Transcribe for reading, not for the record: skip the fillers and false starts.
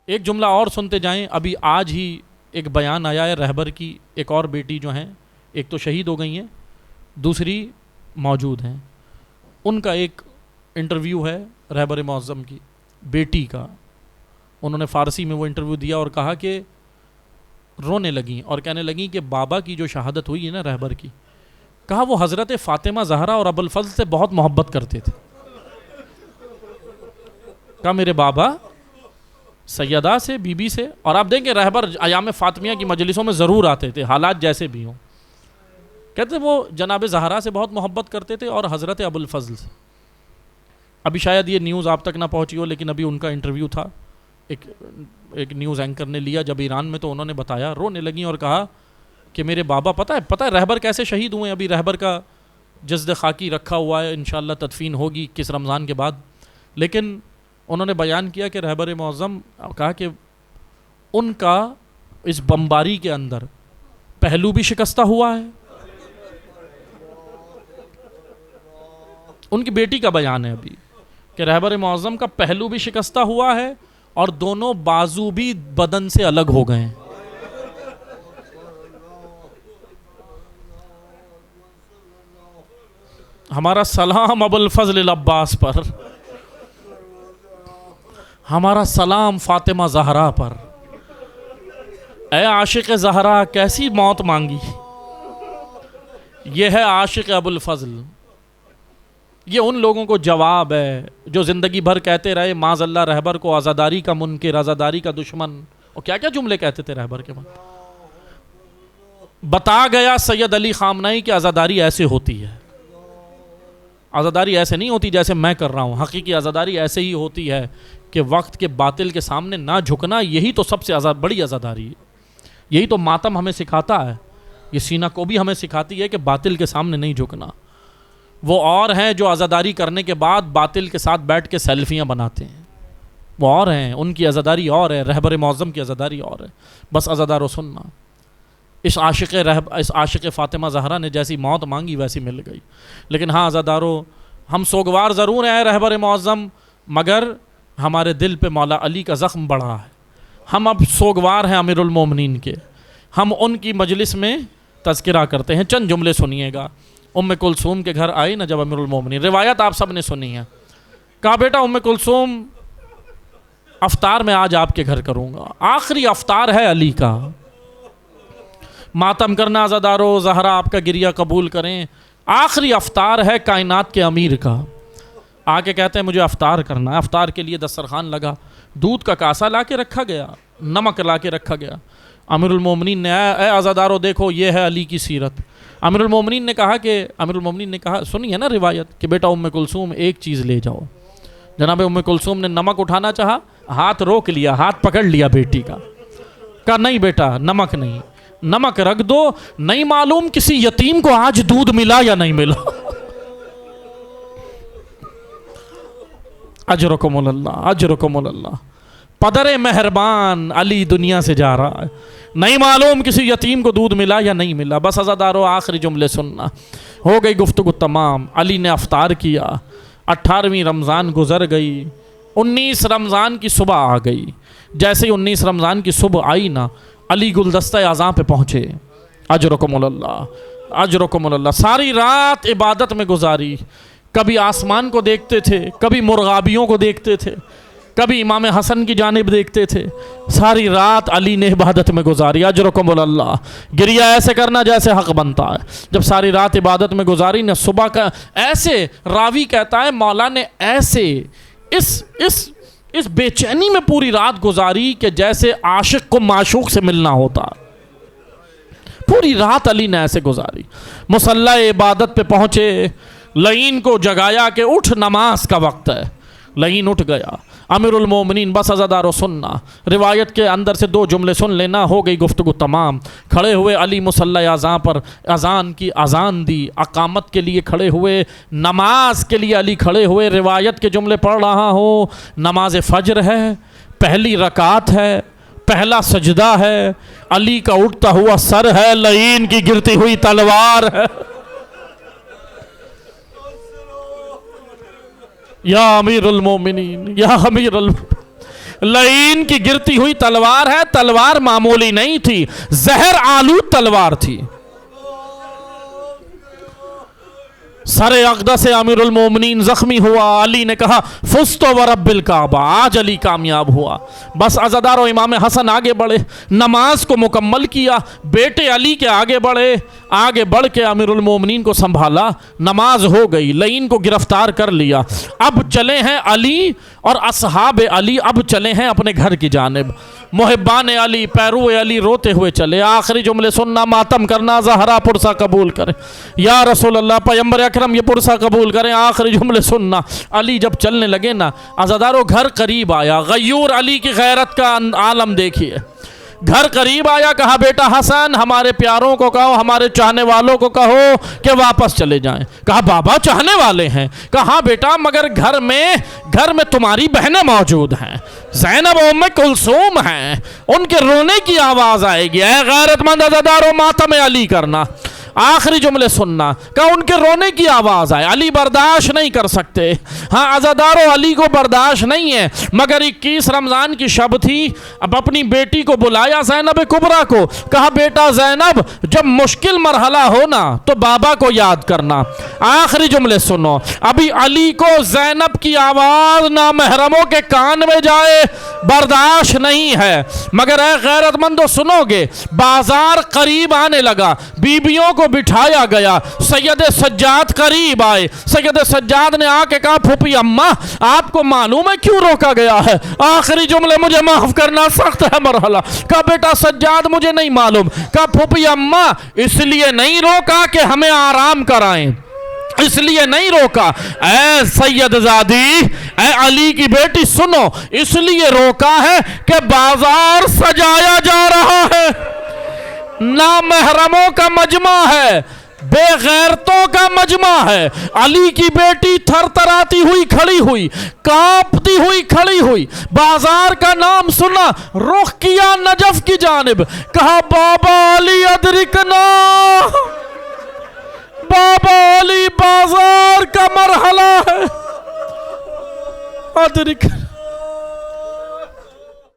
ایک جملہ اور سنتے جائیں. ابھی آج ہی ایک بیان آیا ہے رہبر کی ایک اور بیٹی جو ہیں, ایک تو شہید ہو گئی ہیں, دوسری موجود ہیں. ان کا ایک انٹرویو ہے رہبر معظم کی بیٹی کا. انہوں نے فارسی میں وہ انٹرویو دیا اور کہا کہ رونے لگیں اور کہنے لگیں کہ بابا کی جو شہادت ہوئی ہے نا رہبر کی, کہا وہ حضرت فاطمہ زہرا اور ابوالفضل سے بہت محبت کرتے تھے. کہا میرے بابا سیدہ سے, بی بی سے, اور آپ دیکھیں رہبر ایام فاطمیہ کی مجلسوں میں ضرور آتے تھے حالات جیسے بھی ہوں. کہتے وہ جناب زہرا سے بہت محبت کرتے تھے اور حضرت ابوالفضل سے. ابھی شاید یہ نیوز آپ تک نہ پہنچی ہو, لیکن ابھی ان کا انٹرویو تھا, ایک نیوز اینکر نے لیا جب ایران میں, تو انہوں نے بتایا, رونے لگیں اور کہا کہ میرے بابا پتہ ہے رہبر کیسے شہید ہوئے. ابھی رہبر کا جسد خاکی رکھا ہوا ہے, انشاءاللہ تدفین ہوگی کس رمضان کے بعد. لیکن انہوں نے بیان کیا کہ رہبر معظم کہا کہ ان کا اس بمباری کے اندر پہلو بھی شکستہ ہوا ہے. ان کی بیٹی کا بیان ہے ابھی کہ رہبر معظم کا پہلو بھی شکستہ ہوا ہے اور دونوں بازو بھی بدن سے الگ ہو گئے ہیں. ہمارا سلام ابوالفضل العباس پر, ہمارا سلام فاطمہ زہرا پر. اے عاشق زہرا کیسی موت مانگی. یہ ہے عاشق ابوالفضل. یہ ان لوگوں کو جواب ہے جو زندگی بھر کہتے رہے معاذ اللہ رہبر کو عزاداری کا منکر, عزاداری کا دشمن, اور کیا کیا جملے کہتے تھے رہبر کے بعد. بتا گیا سید علی خامنہئی کہ عزاداری ایسے ہوتی ہے. عزاداری ایسے نہیں ہوتی جیسے میں کر رہا ہوں. حقیقی عزاداری ایسے ہی ہوتی ہے کہ وقت کے باطل کے سامنے نہ جھکنا, یہی تو سب سے بڑی عزاداری ہے. یہی تو ماتم ہمیں سکھاتا ہے. یہ سینہ کو بھی ہمیں سکھاتی ہے کہ باطل کے سامنے نہیں جھکنا. وہ اور ہیں جو عزاداری کرنے کے بعد باطل کے ساتھ بیٹھ کے سیلفیاں بناتے ہیں, وہ اور ہیں, ان کی عزاداری اور ہے, رہبر معظم کی عزاداری اور ہے. بس عزادار و سننا. اس عاشق فاطمہ زہرا نے جیسی موت مانگی ویسی مل گئی. لیکن ہاں عزادارو, ہم سوگوار ضرور ہیں رہبر معظم, مگر ہمارے دل پہ مولا علی کا زخم بڑھا ہے. ہم اب سوگوار ہیں امیر المومنین کے. ہم ان کی مجلس میں تذکرہ کرتے ہیں. چند جملے سنیے گا. ام کلثوم کے گھر آئی نا جب امیر المومنین, روایت آپ سب نے سنی ہے. کہا بیٹا ام کلثوم افطار میں آج آپ کے گھر کروں گا, آخری افطار ہے علی کا. ماتم کرنا عزادارو, زہرا آپ کا گریہ قبول کریں, آخری افطار ہے کائنات کے امیر کا. آ کے کہتے ہیں مجھے افطار کرنا ہے. افطار کے لیے دسترخوان لگا, دودھ کا کاسا لا کے رکھا گیا, نمک لا کے رکھا گیا. امیر المومنین نے اے عزادارو دیکھو یہ ہے علی کی سیرت. امیر المومنین نے کہا سنی ہے نا روایت کہ بیٹا ام کلثوم ایک چیز لے جاؤ. جناب ام کلثوم نے نمک اٹھانا چاہا, ہاتھ روک لیا, ہاتھ پکڑ لیا بیٹی کا. کہا نہیں بیٹا نمک نہیں, نمک رکھ دو, نہیں معلوم کسی یتیم کو آج دودھ ملا یا نہیں ملا. اجرکم اللہ, اجرکم اللہ. پدر مہربان علی دنیا سے جا رہا ہے, نہیں معلوم کسی یتیم کو دودھ ملا یا نہیں ملا. بس عزادارو آخری جملے سننا. ہو گئی گفتگو تمام. علی نے افطار کیا. 18ویں رمضان گزر گئی. 19 رمضان کی صبح آ گئی. جیسے ہی 19 رمضان کی صبح آئی نا, علی گلدستہ اذاں پہ پہنچے. اجرکم اللہ, اجرکم اللہ. ساری رات عبادت میں گزاری. کبھی آسمان کو دیکھتے تھے, کبھی مرغابیوں کو دیکھتے تھے, کبھی امام حسن کی جانب دیکھتے تھے. ساری رات علی نے عبادت میں گزاری. اجرکم اللہ. گریہ ایسے کرنا جیسے حق بنتا ہے. جب ساری رات عبادت میں گزاری نا, صبح کا ایسے راوی کہتا ہے مولا نے ایسے اس بے چینی میں پوری رات گزاری کہ جیسے عاشق کو معشوق سے ملنا ہوتا. پوری رات علی نے ایسے گزاری. مصلی عبادت پہ پہنچے, لعین کو جگایا کہ اٹھ نماز کا وقت ہے. لعین اٹھ گیا. امیر المومنین بس عزادارو سننا. روایت کے اندر سے 2 جملے سن لینا, ہو گئی گفتگو تمام. کھڑے ہوئے علی مصلی اذان پر اذان کی اذان دی. اقامت کے لیے کھڑے ہوئے, نماز کے لیے علی کھڑے ہوئے. روایت کے جملے پڑھ رہا ہوں. نماز فجر ہے, پہلی رکعت ہے, پہلا سجدہ ہے. علی کا اٹھتا ہوا سر ہے, لعین کی گرتی ہوئی تلوار ہے. یا امیر المومنین, یا امیر لعین کی گرتی ہوئی تلوار ہے، تلوار معمولی نہیں تھی، زہر آلود تلوار تھی۔ سر اقدس امیر المومنین زخمی ہوا، علی نے کہا فزت ورب الکعبہ، آج علی کامیاب ہوا۔ بس عزادار و امام حسن آگے بڑھے، نماز کو مکمل کیا، بیٹے علی کے آگے بڑھے، آگے بڑھ کے امیر المومنین کو سنبھالا، نماز ہو گئی، لعین کو گرفتار کر لیا۔ اب چلے ہیں علی اور اصحاب علی، اب چلے ہیں اپنے گھر کی جانب۔ محبان علی، پیرو علی روتے ہوئے چلے، آخری جملے سننا، ماتم کرنا، زہرا پرسہ قبول کرے، یا رسول اللہ پیغمبر اکرم یہ پرسہ قبول کریں، آخری جملے سننا۔ علی جب چلنے لگے نا، عزادارو گھر قریب آیا، غیور علی کی غیرت کا عالم دیکھیے، گھر قریب آیا، کہا بیٹا حسن ہمارے پیاروں کو کہو، ہمارے چاہنے والوں کو کہو کہ واپس چلے جائیں۔ کہا بابا چاہنے والے ہیں؟ کہا ہاں بیٹا، مگر گھر میں تمہاری بہنیں موجود ہیں، زینب ام کلثوم ہیں، ان کے رونے کی آواز آئے گی، اے غیرت مند عزادارو ماتم علی کرنا، آخری جملے سننا۔ کہا ان کے رونے کی آواز آئے، علی برداشت نہیں کر سکتے، ہاں عزادارو علی کو برداشت نہیں ہے، مگر 21 رمضان کی شب تھی، اب اپنی بیٹی کو بلایا زینب کبریٰ کو، کہا بیٹا زینب جب مشکل مرحلہ ہونا تو بابا کو یاد کرنا، آخری جملے سنو۔ ابھی علی کو زینب کی آواز نامحرموں کے کان میں جائے برداشت نہیں ہے، مگر اے غیرت مندو سنو گے، بازار قریب آنے لگا، بیبیوں کو بٹھایا گیا، سید سجاد قریب آئے، سید سجاد نے آ کے کہا پھوپھی اماں آپ کو معلوم ہے کیوں روکا گیا ہے؟ آخری جملے مجھے معاف کرنا سخت ہے مرحلہ۔ کہا بیٹا سجاد مجھے نہیں معلوم۔ کہا پھوپھی اماں اس لیے نہیں روکا کہ ہمیں آرام کرائیں، اس لیے نہیں روکا، اے سید زادی، اے علی کی بیٹی سنو، اس لیے روکا ہے کہ بازار سجایا جا رہا ہے، نامحرموں کا مجمع ہے، بے غیرتوں کا مجمع ہے۔ علی کی بیٹی تھر تھراتی ہوئی کھڑی ہوئی، کانپتی ہوئی کھڑی ہوئی، بازار کا نام سنا، رخ کیا نجف کی جانب، کہا بابا علی ادرکنا، بابا علی بازار کا مرحلہ ہے، ادرکنا۔